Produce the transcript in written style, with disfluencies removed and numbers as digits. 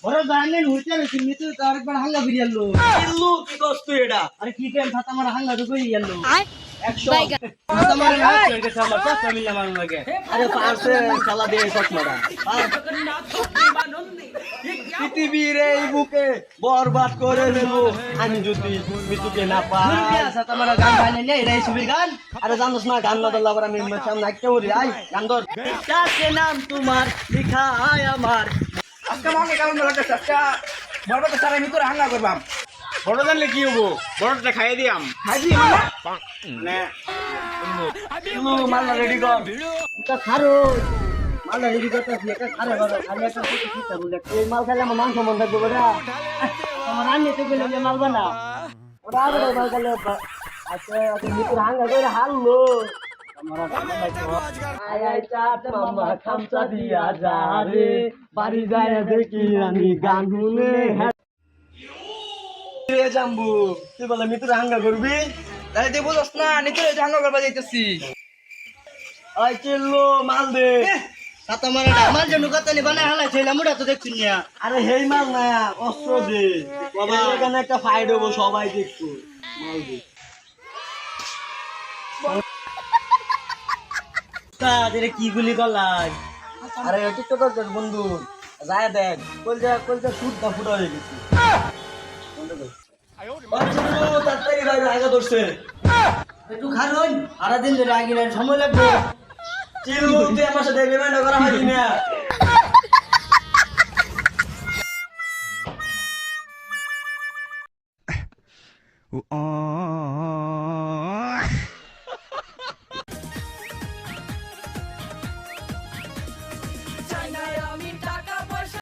বড় জানেন হইতে রে তুমি তো আরেকবার হাঙ্গা ফিরিয়ালো কিল্লু কি করছ তুই এটা? আরে কি কেন ছাতা আমার হাঙ্গা তো কই গেল একশো ছাতা আমার না লাগে আমার পাঁচ মিনিট আমার লাগে আরে পারছে খেলা দিয়ে চশমাটা পৃথিবীর এই বুকে বরবাদ করে দেবো আমি যদি মৃত্যুকে না পাই। ছাতা আমার গান গাইলে নে এটাই ছবির গান আরে জানোস না গান না ধরলে আবার আমি সামনে একটা উড়ি আই গান ধর। কাছে নাম তোমার লিখা আয় আমার আজকে আমাকে কেমন লাগছে আজকে বরবাদ সারা ভিতরে হাঙ্গা করবাম বড় জানলে কি হবো বড়টা খাইয়ে দিয়াম খাইছি মানে কিল্লু মাল্লা রেডি কর। এটা খারো মাল রেডি করতেছি এটা খারে বাবা খালি একটা কিছু চিন্তা বলে এই মাল খাইলে আমার মান সম্মান থাকবে বেটা। আমার রান্নে তো গেলে মাল বানা ওটা আবার মাল খাইলে আচ্ছা আচ্ছা মৃত্যুর হাঙ্গা করে হারলো। আয় আয় চাট মামা খামচা দিয়া যা রে বাড়ি যায় দেখি আমি গান শুনে রে জাম্বু তুই বলে মৃত্যুর হাঙ্গা করবি তাই তুই বুঝছ না নিতে হাঙ্গা করবা যাইতেছি আই চিল্লো মাল দে। ছাতা আমার আমার জন্য কতনি বানায় হালাই ছিলাম ওটা তো দেখছি না আরে হেই মাল না অস্ত্র দে বাবা এখানে একটা ফাইট হবো সবাই দেখতো মাল দে। তা এর কি গুলি করলাই আরে টিকটক দেখ বন্ধু যায় দেখ কলজা শুট না ফুটা হয়ে গেছে। তাড়াতাড়ি ভাই আগা ধরছে একটু খারুন সারা দিন ধরে আগে সময় লাগবে চিল্লু তুই আমার সাথে রিমাইন্ড করা হয়নি না।